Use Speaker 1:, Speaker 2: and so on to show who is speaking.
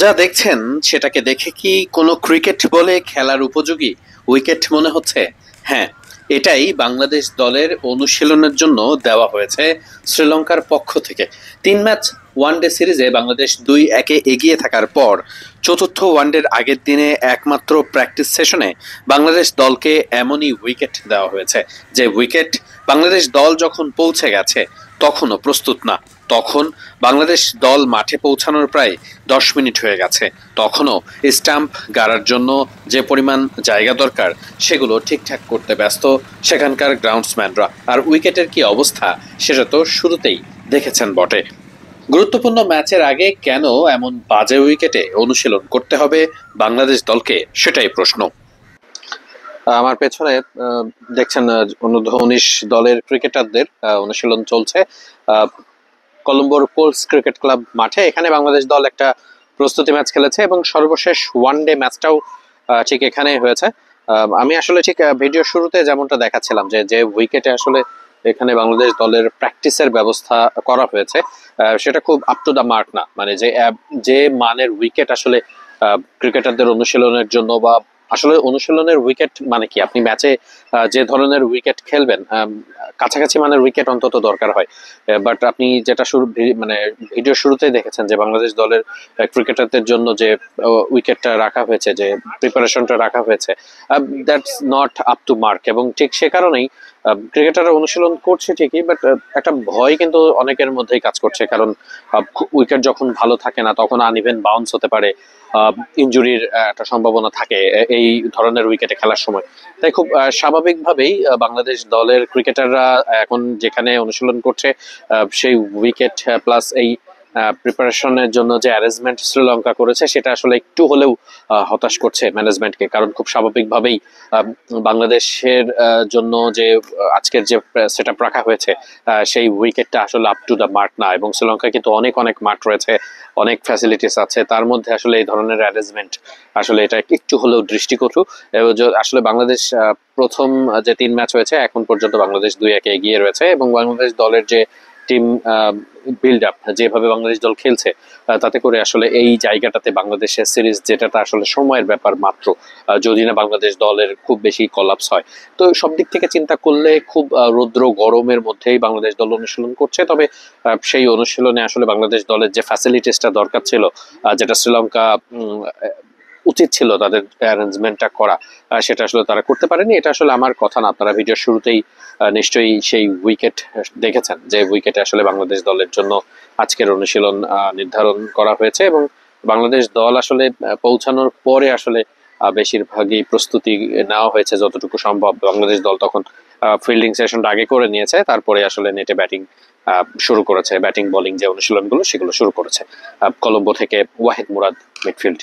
Speaker 1: যা দেখছেন সেটাকে দেখে কি কোনো ক্রিকেট বলে খেলার উপযোগী উইকেট মনে হচ্ছে? হ্যাঁ, এটাই বাংলাদেশ দলের অনুশীলনের জন্য দেওয়া হয়েছে শ্রীলঙ্কার পক্ষ থেকে। ৩ ম্যাচ ওয়ানডে সিরিজে বাংলাদেশ ২-১ এগিয়ে থাকার পর চতুর্থ ওয়ানডের আগের দিনে একমাত্র প্র্যাকটিস সেশনে বাংলাদেশ দলকে এমনই উইকেট দেওয়া হয়েছে যে উইকেট বাংলাদেশ দল যখন পৌঁছে গেছে তখনও প্রস্তুত না। তখন বাংলাদেশ দল মাঠে পৌঁছানোর প্রায় ১০ মিনিট হয়ে গেছে, তখনও স্টাম্প গাড়ার জন্য যে পরিমাণ জায়গা দরকার সেগুলো ঠিকঠাক করতে ব্যস্ত সেখানকার গ্রাউন্ডসম্যানরা। আর উইকেটের কি অবস্থা সেটা তো শুরুতেই দেখেছেন বটে। গুরুত্বপূর্ণ ম্যাচের আগে কেন এমন বাজে উইকেটে অনুশীলন করতে হবে বাংলাদেশ দলকে, সেটাই প্রশ্ন। আমার পেছনে দেখছেন অনূর্ধ্ব-১৯ দলের ক্রিকেটারদের অনুশীলন চলছে কলম্বোর কোলস ক্রিকেট ক্লাব মাঠে। এখানে বাংলাদেশ দল একটা প্রস্তুতি ম্যাচ খেলেছে এবং সর্বশেষ ওয়ানডে ম্যাচটাও ঠিক এখানেই হয়েছে। আমি আসলে ঠিক ভিডিও শুরুতে যেমনটা দেখাচ্ছিলাম যে যে উইকেটে আসলে এখানে বাংলাদেশ দলের প্র্যাকটিসের ব্যবস্থা করা হয়েছে সেটা খুব আপ টু দা মার্ক না। মানে যে যে মানের উইকেট আসলে ক্রিকেটারদের অনুশীলনের জন্য, বা আসলে অনুশীলনের উইকেট মানে কি, আপনি ম্যাচে যে ধরনের উইকেট খেলবেন কাছাকাছি মানের উইকেট অন্তত দরকার হয়। বাট আপনি যেটা মানে ভিডিও শুরুতেই দেখেছেন যে বাংলাদেশ দলের ক্রিকেটারদের জন্য যে উইকেটটা রাখা হয়েছে, যে প্রিপারেশনটা রাখা হয়েছে, that's not up to mark. এবং ঠিক সে কারণেই ক্রিকেটাররা অনুশীলন করছে ঠিকই, বাট একটা ভয় কিন্তু অনেকের মধ্যেই কাজ করছে। কারণ উইকেট যখন ভালো থাকে না তখন আনইভেন বাউন্স হতে পারে, ইনজুরির একটা সম্ভাবনা থাকে এই ধরনের উইকেটে খেলার সময়। তাই খুব স্বাভাবিকভাবেই বাংলাদেশ দলের ক্রিকেটাররা এখন যেখানে অনুশীলন করছে সেই উইকেট প্লাস এই প্রিপারেশনের জন্য যে অ্যারেঞ্জমেন্ট শ্রীলঙ্কা করেছে সেটা আসলে একটু হলেও হতাশ করছে ম্যানেজমেন্টকে। কারণ খুব স্বাভাবিকভাবেই বাংলাদেশের জন্য যে আজকের যে সেট আপ রাখা হয়েছে সেই উইকেটটা আসলে আপ টু দ্য মার্ক না। এবং শ্রীলঙ্কায় কিন্তু অনেক অনেক মাঠ রয়েছে, অনেক ফ্যাসিলিটিস আছে, তার মধ্যে আসলে এই ধরনের অ্যারেঞ্জমেন্ট আসলে এটা একটু হলেও দৃষ্টিকটু। আসলে বাংলাদেশ প্রথম যে ৩ ম্যাচ হয়েছে এখন পর্যন্ত বাংলাদেশ ২-১ এগিয়ে রয়েছে এবং বাংলাদেশ দলের যে টিম বিল্ড আপ, যেভাবে বাংলাদেশ দল খেলছে তাতে করে আসলে এই জায়গাটাতে বাংলাদেশের সিরিজ যেটা আসলে সময়ের ব্যাপার মাত্র, যদি না বাংলাদেশ দলের খুব বেশি কলাপস হয়। তো সব দিক থেকে চিন্তা করলে খুব রৌদ্র গরমের মধ্যেই বাংলাদেশ দল অনুশীলন করছে। তবে সেই অনুশীলনে আসলে বাংলাদেশ দলের যে ফ্যাসিলিটিসটা দরকার ছিল, যেটা শ্রীলঙ্কা উচিত ছিল তাদের অ্যারেঞ্জমেন্টটা করা, সেটা আসলে তারা করতে পারেনি। এটা আসলে আমার কথা না, আপনারা ভিডিও শুরুতেই নিশ্চয়ই সেই উইকেট দেখেছেন যে উইকেটে আসলে বাংলাদেশ দলের জন্য আজকের অনুশীলন নির্ধারণ করা হয়েছে। এবং বাংলাদেশ দল আসলে পৌঁছানোর পরে আসলে বেশিরভাগই প্রস্তুতি নেওয়া হয়েছে যতটুকু সম্ভব। বাংলাদেশ দল তখন ফিল্ডিং সেশনটা আগে করে নিয়েছে, তারপরে আসলে নেটে ব্যাটিং শুরু করেছে, ব্যাটিং বোলিং যে অনুশীলনগুলো সেগুলো শুরু করেছে। কলম্বো থেকে ওয়াহিদ মুরাদ, মিডফিল্ড।